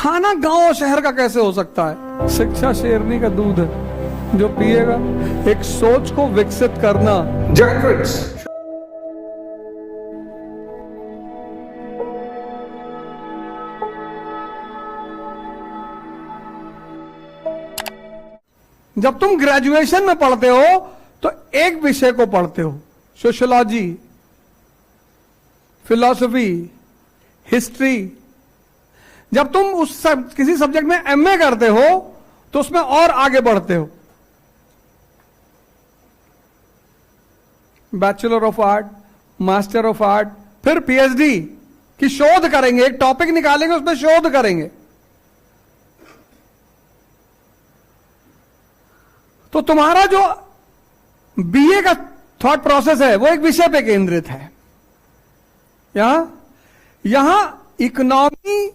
खाना गांव और शहर का कैसे हो सकता है? शिक्षा शेरनी का दूध है जो पिएगा। एक सोच को विकसित करना। जब तुम ग्रेजुएशन में पढ़ते हो तो एक विषय को पढ़ते हो, सोशियोलॉजी, फिलॉसफी, हिस्ट्री। जब तुम किसी सब्जेक्ट में एमए करते हो तो उसमें और आगे बढ़ते हो, bachelor of art, master of art, फिर पीएचडी की शोध करेंगे, एक टॉपिक निकालेंगे, उसमें शोध करेंगे। तो तुम्हारा जो बीए का थॉट प्रोसेस है वो एक विषय पे केंद्रित है। यहां इकोनॉमी,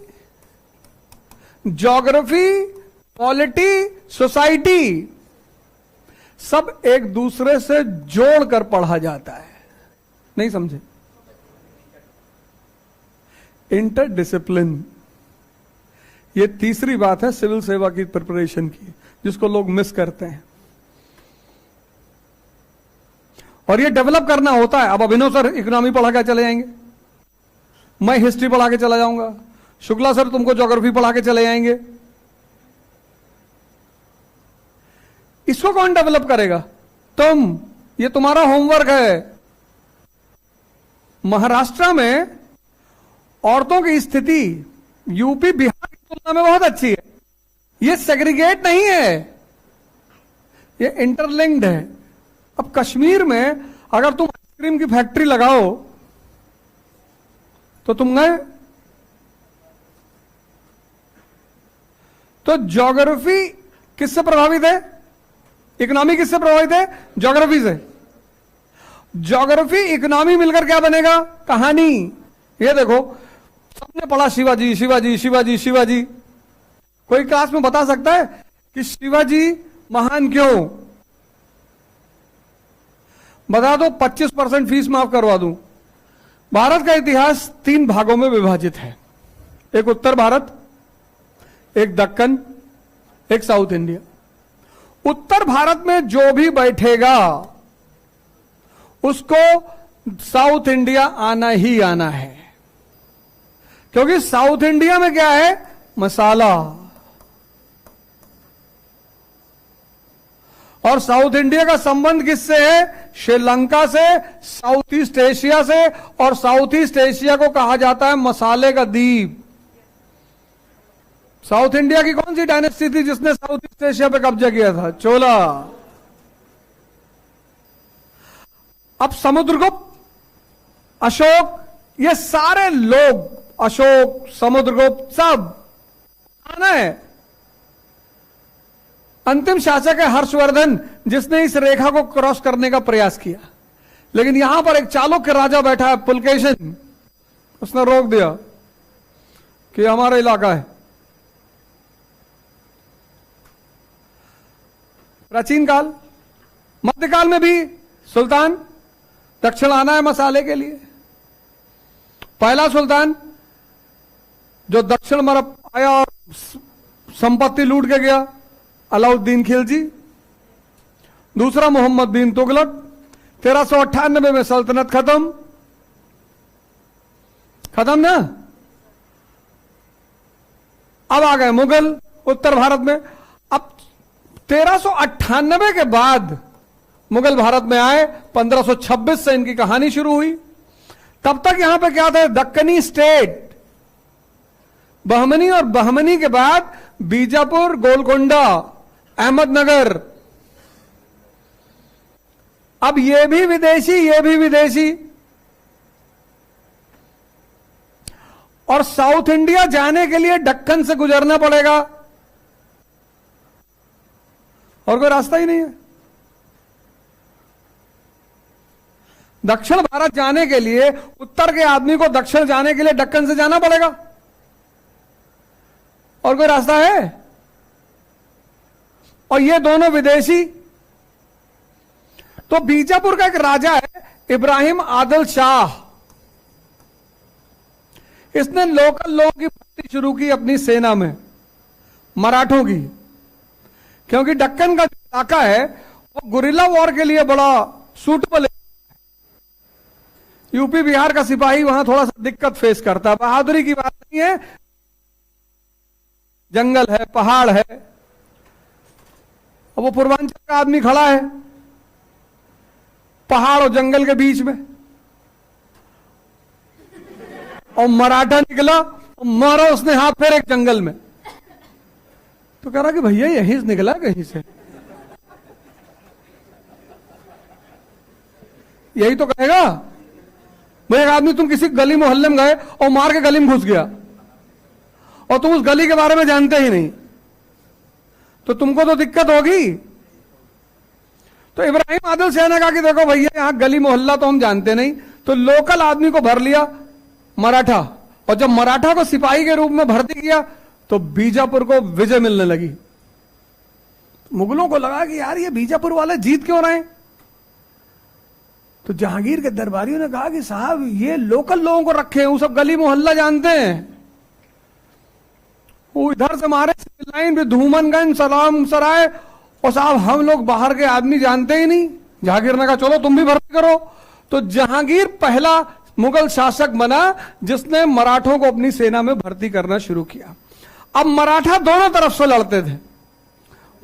ज्योग्राफी, पॉलिटी, सोसाइटी सब एक दूसरे से जोड़कर पढ़ा जाता है। नहीं समझे? इंटरडिसिप्लिन, ये तीसरी बात है सिविल सेवा की प्रिपरेशन की, जिसको लोग मिस करते हैं। और ये डेवलप करना होता है। अब अभिनव सर इकोनॉमी पढ़ा के चले जाएंगे, मैं हिस्ट्री पढ़ा के चला जाऊंगा, शुक्ला सर तुमको ज्योग्राफी पढ़ा के चले जाएंगे। इसको कौन डेवलप करेगा? तुम। ये तुम्हारा होमवर्क है। महाराष्ट्र में औरतों की स्थिति यूपी, बिहार की तुलना में बहुत अच्छी है। ये सेग्रीगेट नहीं है, ये इंटरलिंक्ड है। अब कश्मीर में अगर तुम आइसक्रीम की फैक्ट्री लगाओ तो तुम गए। तो ज्योग्राफी किससे प्रभावित है? इकोनॉमी किससे प्रभावित है? ज्योग्राफी से। ज्योग्राफी इकोनॉमी मिलकर क्या बनेगा? कहानी। ये देखो, सबने पढ़ा शिवाजी शिवाजी शिवाजी शिवाजी। कोई क्लास में बता सकता है कि शिवाजी महान क्यों? बता दो, 25% फीस माफ करवा दूं। भारत का इतिहास 3 भागों में विभाजित है। एक उत्तर भारत, एक दक्कन, एक साउथ इंडिया। उत्तर भारत में जो भी बैठेगा उसको साउथ इंडिया आना ही आना है, क्योंकि साउथ इंडिया में क्या है? मसाला। और साउथ इंडिया का संबंध किससे है? श्रीलंका से, साउथ ईस्ट एशिया से। और साउथ ईस्ट एशिया को कहा जाता है मसाले का द्वीप। साउथ इंडिया की कौन सी डायनेस्टी थी जिसने साउथ ईस्ट एशिया पे कब्जा किया था? चोला। अब समुद्रगुप्त, अशोक, ये सारे लोग, अशोक, समुद्रगुप्त, सब आना है। अंतिम शासक है हर्षवर्धन, जिसने इस रेखा को क्रॉस करने का प्रयास किया। लेकिन यहां पर एक चालुक्य राजा बैठा है, पुलकेशिन, उसने रोक दिया कि हमारा इलाका है। प्राचीन काल, मध्यकाल में भी सुल्तान दक्षिण आना है मसाले के लिए। पहला सुल्तान जो दक्षिण मरब आया और संपत्ति लूट के गया, अलाउद्दीन खिलजी। दूसरा मोहम्मद बिन तुगलक, 1398 में सल्तनत खत्म ना। अब आ गए मुगल उत्तर भारत में। अब 1398 के बाद मुगल भारत में आए, 1526 से इनकी कहानी शुरू हुई। तब तक यहां पे क्या था? दक्कनी स्टेट, बहमनी, और बहमनी के बाद बीजापुर, गोलकोंडा, अहमदनगर। अब ये भी विदेशी, ये भी विदेशी। और साउथ इंडिया जाने के लिए दक्कन से गुजरना पड़ेगा, और कोई रास्ता ही नहीं है। दक्षिण भारत जाने के लिए उत्तर के आदमी को दक्षिण जाने के लिए दक्कन से जाना पड़ेगा, और कोई रास्ता है? और ये दोनों विदेशी। तो बीजापुर का एक राजा है इब्राहिम आदिल शाह, इसने लोकल लोगों की शुरू की अपनी सेना में मराठों की, क्योंकि दक्कन का जो इलाका है वो गुरिल्ला वॉर के लिए बड़ा सूटेबल है। यूपी बिहार का सिपाही वहां थोड़ा सा दिक्कत फेस करता है, बहादुरी की बात नहीं है, जंगल है, पहाड़ है, अब वो पूर्वांचल का आदमी खड़ा है पहाड़ और जंगल के बीच में, और मराठा निकला और मारा उसने हाथ फेर एक जंगल में, तो कह रहा कि भैया यहीं से निकला कहीं से, यही तो कहेगा। भाई एक आदमी तुम किसी गली मोहल्ले में गए और मार के गली में घुस गया और तुम उस गली के बारे में जानते ही नहीं, तो तुमको तो दिक्कत होगी। तो इब्राहिम आदिल शाह ने कहा कि देखो भैया यहां गली मोहल्ला तो हम जानते नहीं, तो लोकल आदमी को भर लिया मराठा, और जब मराठा को सिपाही के रूप में भर्ती किया तो बीजापुर को विजय मिलने लगी। मुगलों को लगा कि यार ये बीजापुर वाले जीत क्यों रहे हैं, तो जहांगीर के दरबारियों ने कहा कि साहब ये लोकल लोगों को रखे हैं, वो सब गली मोहल्ला जानते हैं, वो इधर से मारे सिविल लाइन पे धूमनगंज सलाम सराय, और साहब हम लोग बाहर के आदमी जानते ही नहीं। जहांगीर ने कहा चलो तुम भी भर्ती करो। तो जहांगीर पहला मुगल शासक बना जिसने मराठों को अपनी सेना में भर्ती करना शुरू किया। अब मराठा दोनों तरफ से लड़ते थे,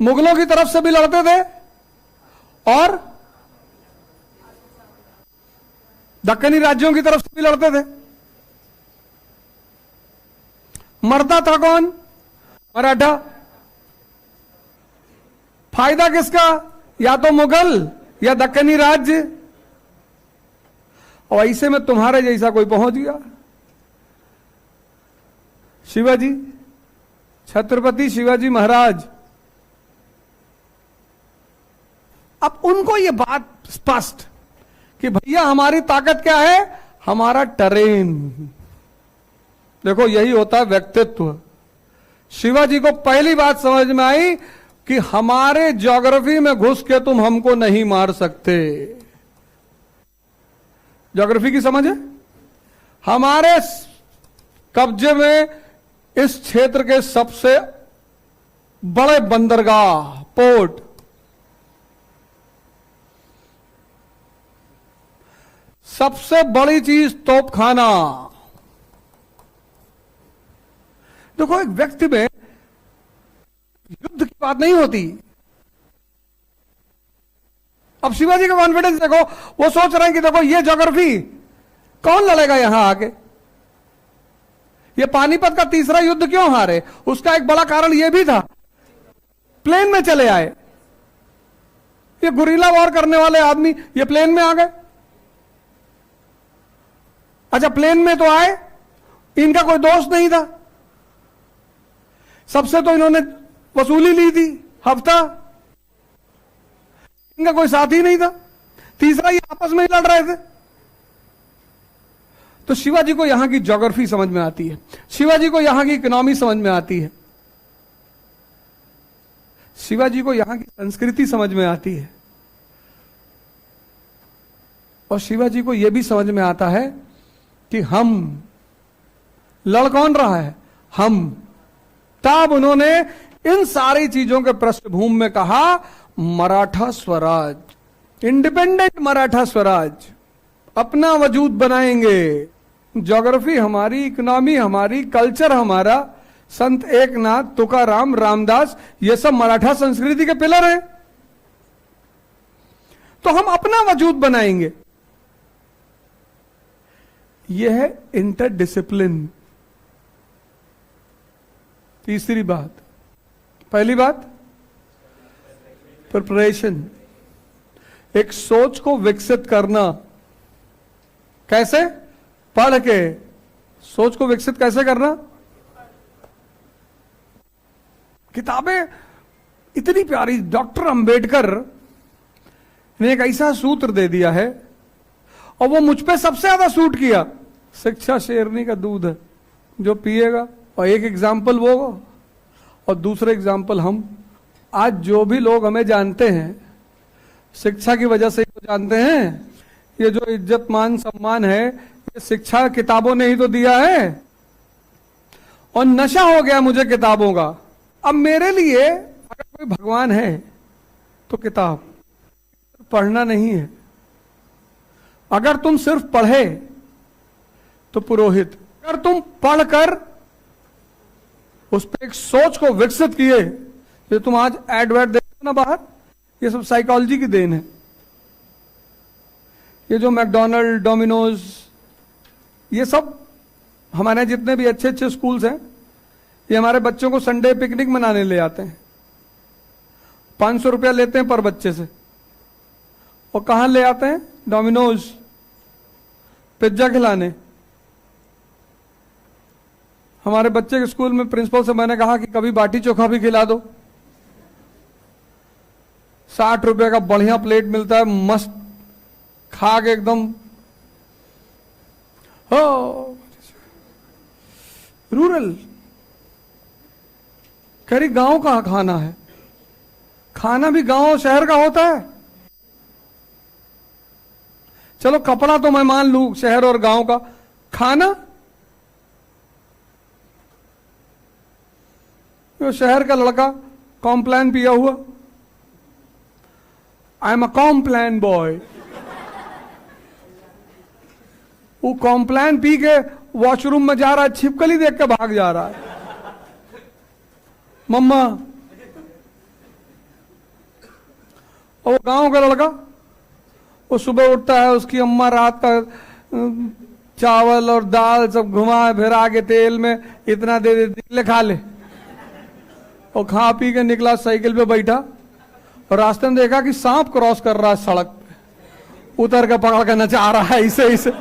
मुगलों की तरफ से भी लड़ते थे और दक्कनी राज्यों की तरफ से भी लड़ते थे। मरता था कौन? मराठा। फायदा किसका? या तो मुगल या दक्कनी राज्य। और ऐसे में तुम्हारे जैसा कोई पहुंच गया, शिवाजी, छत्रपति शिवाजी महाराज। अब उनको यह बात स्पष्ट कि भैया हमारी ताकत क्या है? हमारा टेरेन। देखो यही होता है व्यक्तित्व। शिवाजी को पहली बात समझ में आई कि हमारे ज्योग्राफी में घुस के तुम हमको नहीं मार सकते। ज्योग्राफी की समझ है? हमारे कब्जे में इस क्षेत्र के सबसे बड़े बंदरगाह, पोर्ट, सबसे बड़ी चीज तोपखाना। देखो एक व्यक्ति में युद्ध की बात नहीं होती। अब शिवाजी का कॉन्फिडेंस देखो, वो सोच रहे हैं कि देखो ये ज्योग्राफी कौन लड़ेगा यहां आके। ये पानीपत का तीसरा युद्ध क्यों हारे? उसका एक बड़ा कारण यह भी था, प्लेन में चले आए। ये गुरिल्ला वॉर करने वाले आदमी ये प्लेन में आ गए। अच्छा प्लेन में तो आए, इनका कोई दोस्त नहीं था, सबसे तो इन्होंने वसूली ली थी हफ्ता, इनका कोई साथी नहीं था, तीसरा ये आपस में ही लड़ रहे थे। तो शिवाजी को यहां की ज्योग्राफी समझ में आती है, शिवाजी को यहां की इकोनॉमी समझ में आती है, शिवाजी को यहां की संस्कृति समझ में आती है, और शिवाजी को यह भी समझ में आता है कि हम लड़ कौन रहा है, हम। तब उन्होंने इन सारी चीजों के पृष्ठभूमि में कहा मराठा स्वराज, इंडिपेंडेंट मराठा स्वराज, अपना वजूद बनाएंगे। ज्योग्राफी हमारी, इकोनॉमी हमारी, कल्चर हमारा, संत एकनाथ, तुकाराम, रामदास, ये सब मराठा संस्कृति के पिलर हैं। तो हम अपना वजूद बनाएंगे। यह है इंटरडिसिप्लिन। तीसरी बात, पहली बात प्रिपरेशन, एक सोच को विकसित करना। कैसे? पढ़ के। सोच को विकसित कैसे करना? किताबें इतनी प्यारी, डॉक्टर अंबेडकर ने एक ऐसा सूत्र दे दिया है और वो मुझ पे सबसे ज्यादा सूट किया। शिक्षा शेरनी का दूध है, जो पिएगा। और एक एग्जाम्पल वो और दूसरे एग्जाम्पल हम। आज जो भी लोग हमें जानते हैं शिक्षा की वजह से ही तो जानते हैं। ये जो इज्जत मान सम्मान है ये शिक्षा किताबों ने ही तो दिया है। और नशा हो गया मुझे किताबों का। अब मेरे लिए अगर कोई भगवान है तो किताब, पढ़ना नहीं है। अगर तुम सिर्फ पढ़े तो पुरोहित। अगर तुम पढ़कर उस पर एक सोच को विकसित किए, जो तुम आज एडवर्ट देखते हो ना बाहर, ये सब साइकोलॉजी की देन है। ये जो मैकडोनल्ड, डोमिनोज, ये सब हमारे जितने भी अच्छे अच्छे स्कूल्स हैं, ये हमारे बच्चों को संडे पिकनिक मनाने ले आते हैं। 500 रुपया लेते हैं पर बच्चे से। और कहां ले आते हैं? डोमिनोज, पिज्जा खिलाने। हमारे बच्चे के स्कूल में प्रिंसिपल से मैंने कहा कि कभी बाटी चोखा भी खिला दो। 60 रुपए का बढ़िया प्लेट मिलता है, मस्त खा के एकदम हो। रूरल करी गांव का खाना है। खाना भी गांव शहर का होता है। चलो कपड़ा तो मैं मान लूं शहर और गांव का, खाना तो शहर का लड़का कॉम्प्लान पिया हुआ, I am a Complan boy. वो कॉम्प्लान पी के वॉशरूम में जा रहा है, छिपकली देख के भाग जा रहा है। मम्मा। और वो गांव का लड़का, वो सुबह उठता है, उसकी अम्मा रात का चावल और दाल सब घुमा फिरा के तेल में इतना दे देती, ले खा ले। और खा पी के निकला, साइकिल पे बैठा और रास्ते में देखा कि सांप क्रॉस कर रहा है सड़क पे, उतर के पकड़ के नचा रहा है इसे इसे।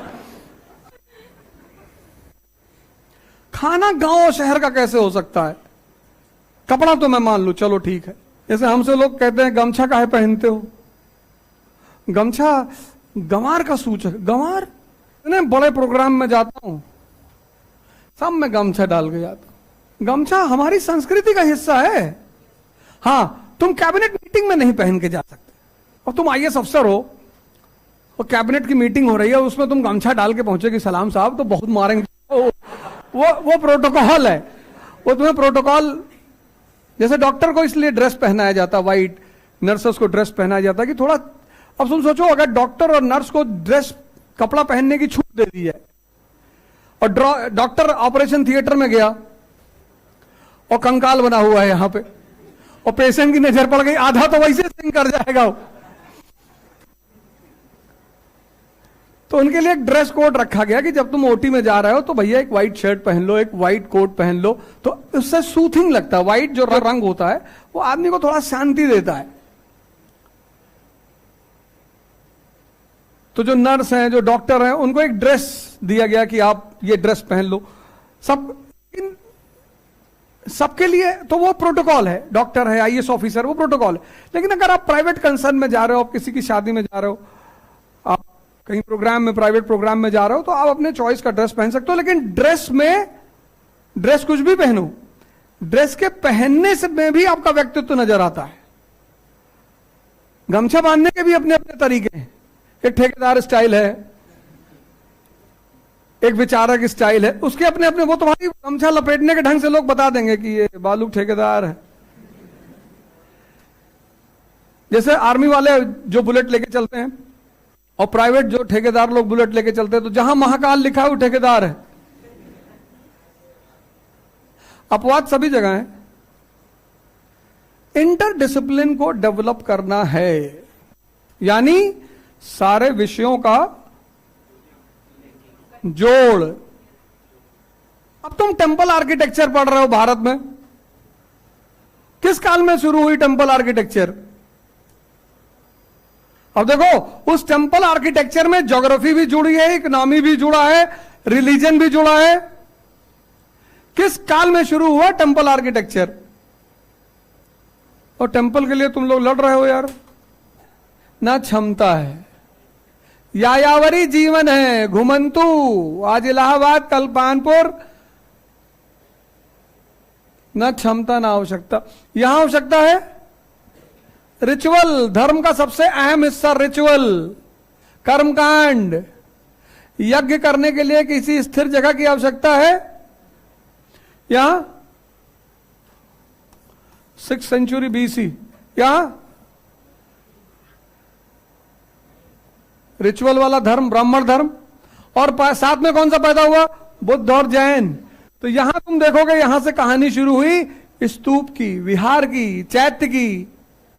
खाना गांव और शहर का कैसे हो सकता है? कपड़ा तो मैं मान लू, चलो ठीक है। जैसे हमसे लोग कहते हैं गमछा काहे पहनते हो? गमछा गंवार का सूचक। गंवार इतने बड़े प्रोग्राम में जाता हूं, सब में गमछा डाल के जाता हूं। गमछा हमारी संस्कृति का हिस्सा है। हां, तुम कैबिनेट मीटिंग में नहीं पहन के जा सकते। और तुम आईएएस अफसर हो और कैबिनेट की मीटिंग हो रही है, उसमें तुम गमछा डाल के पहुंचे कि सलाम साहब, तो बहुत मारेंगे। वो प्रोटोकॉल है। वो तुम्हें प्रोटोकॉल, जैसे डॉक्टर को इसलिए ड्रेस पहनाया जाता, व्हाइट, नर्सेस को ड्रेस पहनाया जाता कि थोड़ा, अब तुम सोचो अगर डॉक्टर और नर्स को ड्रेस कपड़ा पहनने की छूट दे दी है और डॉक्टर ऑपरेशन थिएटर में गया और कंकाल बना हुआ है यहां पे, और पेशेंट की नजर पड़ गई, आधा तो वैसे सिंग कर जाएगा वो। तो उनके लिए एक ड्रेस कोड रखा गया कि जब तुम ओटी में जा रहे हो तो भैया एक व्हाइट शर्ट पहन लो, एक व्हाइट कोट पहन लो, तो उससे सूथिंग लगता है। व्हाइट जो रंग होता है वो आदमी को थोड़ा शांति देता है। तो जो नर्स हैं, जो डॉक्टर हैं, उनको एक ड्रेस दिया गया कि आप ये ड्रेस पहन लो। सबके लिए तो वो प्रोटोकॉल है। डॉक्टर है, आईएएस ऑफिसर, वो प्रोटोकॉल है। लेकिन अगर आप प्राइवेट कंसर्न में जा रहे हो, आप किसी की शादी में जा रहे हो, आप कहीं प्रोग्राम में, प्राइवेट प्रोग्राम में जा रहे हो, तो आप अपने चॉइस का ड्रेस पहन सकते हो। लेकिन ड्रेस कुछ भी पहनो, ड्रेस के पहनने से में भी आपका व्यक्तित्व नजर आता है। गमछा बांधने के भी अपने अपने तरीके हैं। एक ठेकेदार स्टाइल है, एक विचारक स्टाइल है, उसके अपने अपने। वो तुम्हारी गमछा लपेटने के ढंग से लोग बता देंगे कि ये बालू ठेकेदार है। जैसे आर्मी वाले जो बुलेट लेके चलते हैं और प्राइवेट जो ठेकेदार लोग बुलेट लेके चलते हैं, तो जहां महाकाल लिखा है वो ठेकेदार है। अपवाद सभी जगह है। इंटर डिसिप्लिन को डेवलप करना है, यानी सारे विषयों का जोड़। अब तुम टेंपल आर्किटेक्चर पढ़ रहे हो भारत में, किस काल में शुरू हुई टेंपल आर्किटेक्चर? अब देखो, उस टेंपल आर्किटेक्चर में ज्योग्राफी भी जुड़ी है, इकोनॉमी भी जुड़ा है, रिलीजन भी जुड़ा है। किस काल में शुरू हुआ टेंपल आर्किटेक्चर? और टेंपल के लिए तुम लोग लड़ रहे हो यार। ना क्षमता है, यायावरी जीवन है, घुमंतु, आज इलाहाबाद, कल कानपुर। ना क्षमता ना आवश्यकता। यहां आवश्यकता है रिचुअल। धर्म का सबसे अहम हिस्सा रिचुअल, कर्मकांड। यज्ञ करने के लिए किसी स्थिर जगह की आवश्यकता है। यहां 6th सेंचुरी BC, यहां रिचुअल वाला धर्म, ब्राह्मण धर्म, और साथ में कौन सा पैदा हुआ? बुद्ध और जैन। तो यहां तुम देखोगे, यहां से कहानी शुरू हुई स्तूप की, विहार की, चैत्य की,